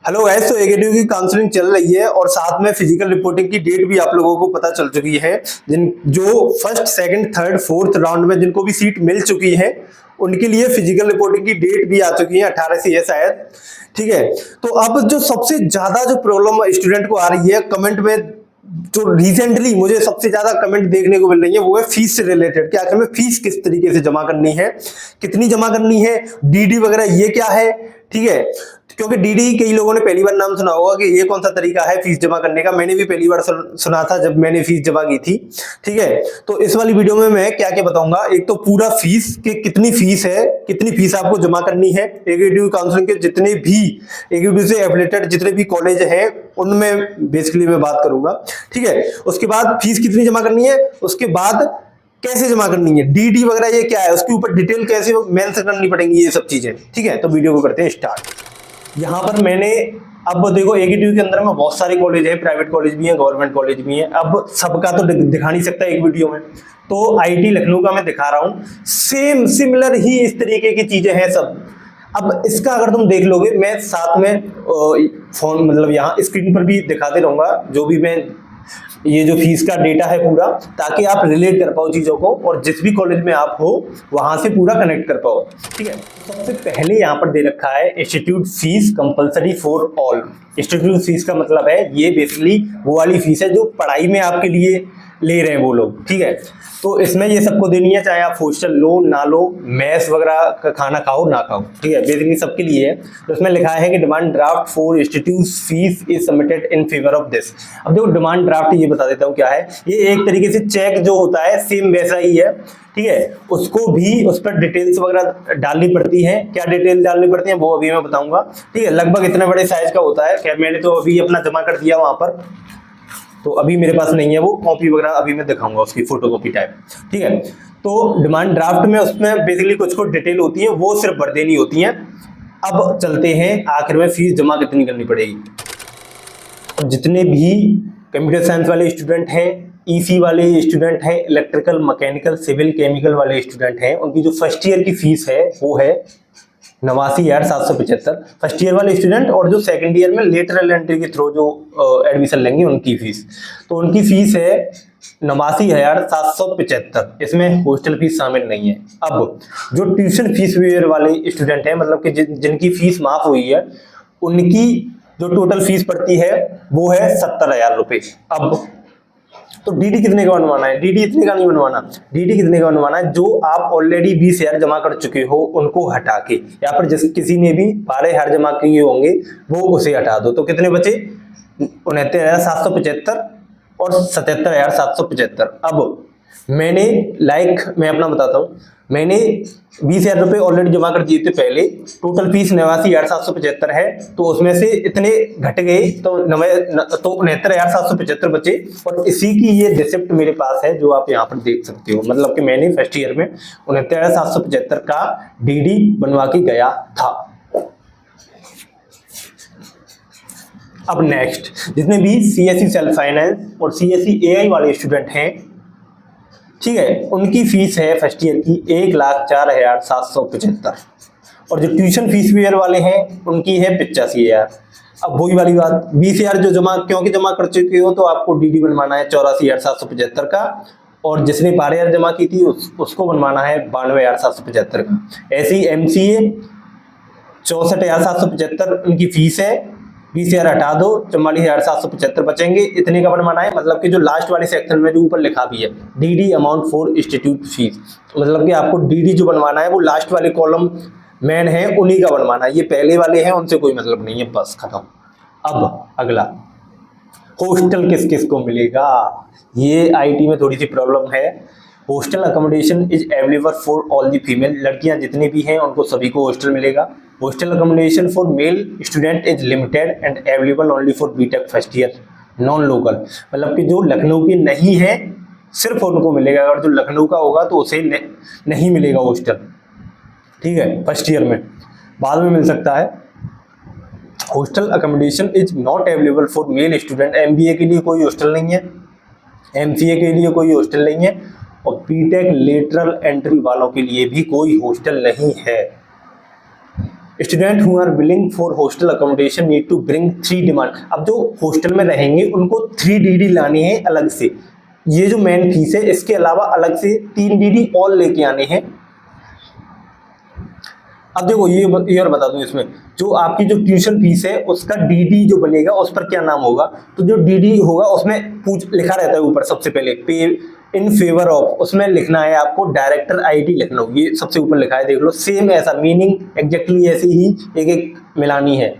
Hello guys, तो academy की counselling चल रही है और साथ में फिजिकल रिपोर्टिंग की डेट भी आप लोगों को पता चल चुकी है। जिन जो first second third fourth round में जिनको भी सीट मिल चुकी है उनके लिए फिजिकल रिपोर्टिंग की डेट भी आ चुकी है, 18 से है शायद। ठीक है, तो अब जो सबसे ज्यादा जो प्रॉब्लम स्टूडेंट को आ रही है कमेंट में, जो रिसेंटली मुझे सबसे ज्यादा कमेंट देखने को मिल रही है वो है फीस से रिलेटेड कि आखिर में फीस किस तरीके से जमा करनी है, कितनी जमा करनी है, डीडी वगैरह ये क्या है। ठीक है, क्योंकि डीडी कई लोगों ने पहली बार नाम सुना होगा कि ये कौन सा तरीका है फीस जमा करने का। मैंने भी पहली बार सुना था जब मैंने फीस जमा की थी। ठीक है, तो इस वाली वीडियो में मैं क्या क्या बताऊंगा। एक तो पूरा फीस कि कितनी फीस है, कितनी फीस आपको जमा करनी है। एकेडमी काउंसलिंग के जितने भी एकेडमी से एफिलिएटेड जितने भी कॉलेज हैं उनमें बेसिकली मैं बात करूंगा। ठीक है, उसके बाद फीस कितनी जमा करनी है, उसके बाद कैसे जमा करनी है, डीडी वगैरह ये क्या है, उसके ऊपर डिटेल कैसे मेंशन करनी पड़ेंगी, ये सब चीजें। ठीक है, तो वीडियो को करते हैं स्टार्ट। यहाँ पर मैंने अब देखो एकेडमी के अंदर में बहुत सारे कॉलेज हैं, प्राइवेट कॉलेज भी हैं, गवर्नमेंट कॉलेज भी हैं। अब सबका तो दिखा नहीं सकता एक वीडियो में, तो आईटी लखनऊ का मैं दिखा रहा हूँ। सेम सिमिलर ही इस तरीके की चीजें हैं सब। अब इसका अगर तुम देख लोगे, मैं साथ में फोन मतलब यहाँ स्क्रीन पर भी दिखाते रहूंगा जो भी मैं ये जो फीस का डेटा है पूरा, ताकि आप रिलेट कर पाओ चीजों को और जिस भी कॉलेज में आप हो वहां से पूरा कनेक्ट कर पाओ। ठीक है, सबसे पहले यहाँ पर दे रखा है institute fees compulsory for all. Institute fees का मतलब है ये बेसिकली वो वाली फीस है जो पढ़ाई में आपके लिए ले रहे हैं वो लोग। ठीक है, तो इसमें ये सबको देनी है, चाहे आप हॉस्टल लो ना लो, मेस वगैरह का खाना खाओ ना खाओ। ठीक है, बेसिकली सबके लिए है। तो इसमें लिखा है कि demand draft for institute fees is submitted in favour of this. अब देखो डिमांड ड्राफ्ट ये बता देता हूँ क्या है। ये एक तरीके से चेक जो होता है सेम वैसा ही है। ठीक है, उसको भी उस पर डिटेल्स वगैरह डालनी पड़ती है। क्या डिटेल डालनी पड़ती है वो अभी मैं बताऊंगा। ठीक है, लगभग इतने बड़े साइज का होता है। खैर मैंने तो अभी अपना जमा कर दिया वहां पर, तो अभी मेरे पास नहीं है वो कॉपी वगैरह, अभी मैं दिखाऊंगा उसकी फोटोकॉपी टाइप। ठीक है, तो डिमांड ड्राफ्ट में उसमें बेसिकली कुछ कुछ डिटेल होती है, वो सिर्फ भर देनी होती है। अब चलते हैं आखिर में फीस जमा कितनी करनी पड़ेगी। जितने भी कंप्यूटर साइंस वाले स्टूडेंट हैं, ईसी वाले स्टूडेंट हैं, इलेक्ट्रिकल मैकेनिकल सिविल केमिकल वाले स्टूडेंट हैं, उनकी जो फर्स्ट ईयर की फीस है वो है 89,775 फर्स्ट ईयर वाले स्टूडेंट। और जो सेकंड ईयर में लेटरल एंट्री के थ्रू जो एडमिशन लेंगे उनकी फीस, तो उनकी फीस है 89,775। इसमें हॉस्टल फीस शामिल नहीं है। अब जो ट्यूशन फीस वेयर वाले स्टूडेंट हैं, मतलब कि जिनकी फीस माफ हुई है, उनकी जो टोटल फीस पड़ती है वो है 70,000 रुपए। अब तो डीडी कितने का बनवाना है, डीडी इतने का नहीं बनवाना। डीडी कितने का बनवाना है, जो आप ऑलरेडी 20,000 जमा कर चुके हो उनको हटा के, या फिर जिस किसी ने भी 12,000 जमा किए होंगे वो उसे हटा दो। तो कितने बचे, 69,775 और 77,775। अब मैंने मैं अपना बताता हूँ, मैंने 20,000 रुपए ऑलरेडी जमा कर दिए थे पहले। टोटल फीस 89,775 है, तो उसमें से इतने घट गए तो 69,775 बचे। और इसी की ये रिसिप्ट मेरे पास है जो आप यहाँ पर देख सकते हो। मतलब कि मैंने फर्स्ट ईयर में 69,775 का डीडी बनवा के गया था। अब नेक्स्ट, जितने भी सीएससी सेल्फ फाइनेंस और सीएससी एआई वाले स्टूडेंट हैं, ठीक है, उनकी फीस है फर्स्ट ईयर की 1,04,775। और जो ट्यूशन फीस वेयर वाले हैं उनकी है 85,000। अब वही वाली बात, 20,000 जो क्योंकि जमा कर चुके हो तो आपको डीडी बनवाना है 84,775 का, और जिसने 12,000 जमा की थी उसको बनवाना है 92,775 का। ऐसे ही एमसीए 64,775 उनकी फीस है, 20,000 हटा दो, 44,775 बचेंगे। इतने का बनवाना है। मतलब कि जो लास्ट वाले सेक्शन में जो ऊपर लिखा भी है DD amount for institute fees, मतलब कि आपको डीडी जो बनवाना है वो लास्ट वाले कॉलम मेन है उन्हीं का बनवाना है। ये पहले वाले हैं उनसे कोई मतलब नहीं है, बस खत्म। अब अगला, हॉस्टल किस किस को मिलेगा। ये आईटी में थोड़ी सी प्रॉब्लम है। Hostel accommodation is available for all the female, लड़कियां जितनी भी हैं उनको सभी को हॉस्टल मिलेगा। Hostel accommodation for male student is limited and available only for BTech first year non local, मतलब कि जो लखनऊ के नहीं है सिर्फ उनको मिलेगा। अगर जो लखनऊ का होगा तो उसे नहीं मिलेगा हॉस्टल। ठीक है, फर्स्ट ईयर में, बाद में मिल सकता है। Hostel accommodation is not available for male student, MBA के लिए कोई हॉस्टल नहीं है, एमसीए के लिए कोई हॉस्टल नहीं है, और बीटेक लेटरल एंट्री वालों के लिए भी कोई हॉस्टल नहीं है। Student who are willing for hostel accommodation need to bring 3 demand. अब जो हॉस्टल में रहेंगे उनको 3 DD लाने हैं अलग से, ये जो मेन फीस है इसके अलावा अलग से 3 DD और लेके आने हैं। अब देखो ये और बता दूं, इसमें जो आपकी जो ट्यूशन फीस है उसका DD जो बनेगा उस पर क्या नाम होगा, तो जो DD होगा उसमें लिखा रहता है ऊपर सबसे पहले पे इन फेवर ऑफ, उसमें लिखना है आपको डायरेक्टर IT लखनऊ, ये सबसे ऊपर लिखा है, देख लो सेम ऐसा मीनिंग एग्जैक्टली ऐसी ही एक एक मिलानी है।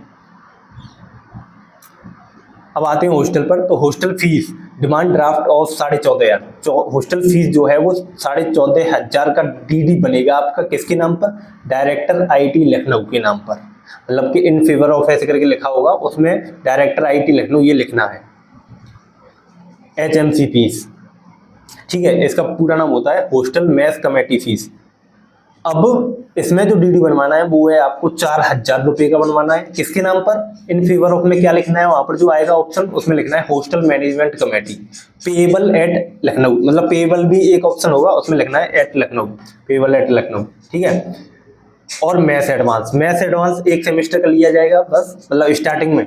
अब आते हैं हॉस्टल पर, तो hostel fees demand draft of 14,500, hostel fees जो है वो 14,500 का DD बनेगा आपका किसके नाम पर, डायरेक्टर IT लखनऊ के नाम पर, मतलब कि इन फेवर ऑफ ऐसे करके लिखा होगा, उसमें डायरेक्टर IT लखनऊ ये लिखना है। HMC फीस, ठीक है, इसका पूरा नाम होता है हॉस्टल मेस कमेटी फीस। अब इसमें जो DD बनवाना है वो है आपको 4,000 रुपये का बनवाना है, किसके नाम पर, इन फेवर ऑफ में क्या लिखना है, वहां पर जो आएगा ऑप्शन उसमें लिखना है hostel management committee payable at Lucknow, मतलब पेएबल भी एक ऑप्शन होगा उसमें लिखना है at Lucknow, payable at Lucknow, ठीक है। और मैथ्स एडवांस 1 सेमेस्टर का लिया जाएगा बस, मतलब स्टार्टिंग में,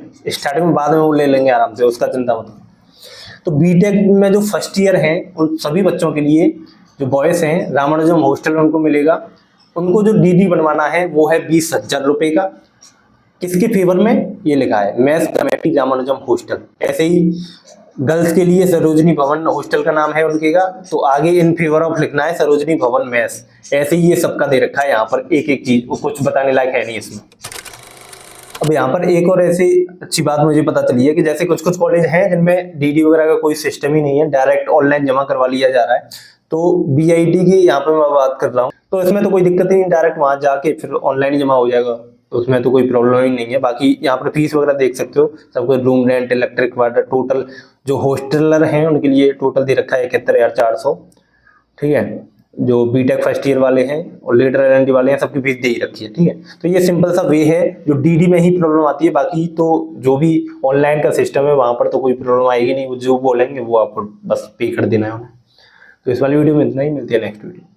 बाद में वो ले लेंगे आराम से, उसका चिंता मत। तो बीटेक में जो फर्स्ट ईयर हैं उन सभी बच्चों के लिए, जो बॉयज हैं रामानुजम हॉस्टल उनको मिलेगा, उनको जो DD बनवाना है वो है 20,000 रुपये का, किसके फेवर में, ये लिखा है मैथ्स कमेटी रामानुजम हॉस्टल। ऐसे ही गर्ल्स के लिए सरोजनी भवन हॉस्टल का नाम है उनके का, तो आगे इन फेवर ऑफ लिखना है सरोजनी भवन मैथ्स। ऐसे ही ये सबका दे रखा है यहाँ पर एक एक चीज, वो कुछ बताने लायक है नहीं इसमें। अब यहाँ पर एक और ऐसी अच्छी बात मुझे पता चली है कि जैसे कुछ कुछ कॉलेज हैं जिनमें DD वगैरह का कोई सिस्टम ही नहीं है, डायरेक्ट ऑनलाइन जमा करवा लिया जा रहा है, तो BIT की यहाँ पे मैं बात कर रहा हूँ, तो इसमें तो कोई दिक्कत नहीं, डायरेक्ट वहां जाके फिर ऑनलाइन ही जमा हो जाएगा, तो उसमें तो कोई प्रॉब्लम ही नहीं है। बाकी यहाँ पर फीस वगैरह देख सकते हो, सबको room rent, electric, water, total जो हॉस्टलर हैं उनके लिए टोटल दे रखा है 71,400, ठीक है। जो बीटेक फर्स्ट ईयर वाले हैं और लेटर LLB वाले हैं सबकी फीस दे ही रखी है, ठीक है। तो ये सिंपल सा वे है, जो DD में ही प्रॉब्लम आती है, बाकी तो जो भी ऑनलाइन का सिस्टम है वहां पर तो कोई प्रॉब्लम आएगी नहीं, वो जो बोलेंगे वो आपको बस पे कर देना है उन्हें। तो इस वाली वीडियो में इतना ही, मिलती है नेक्स्ट वीडियो।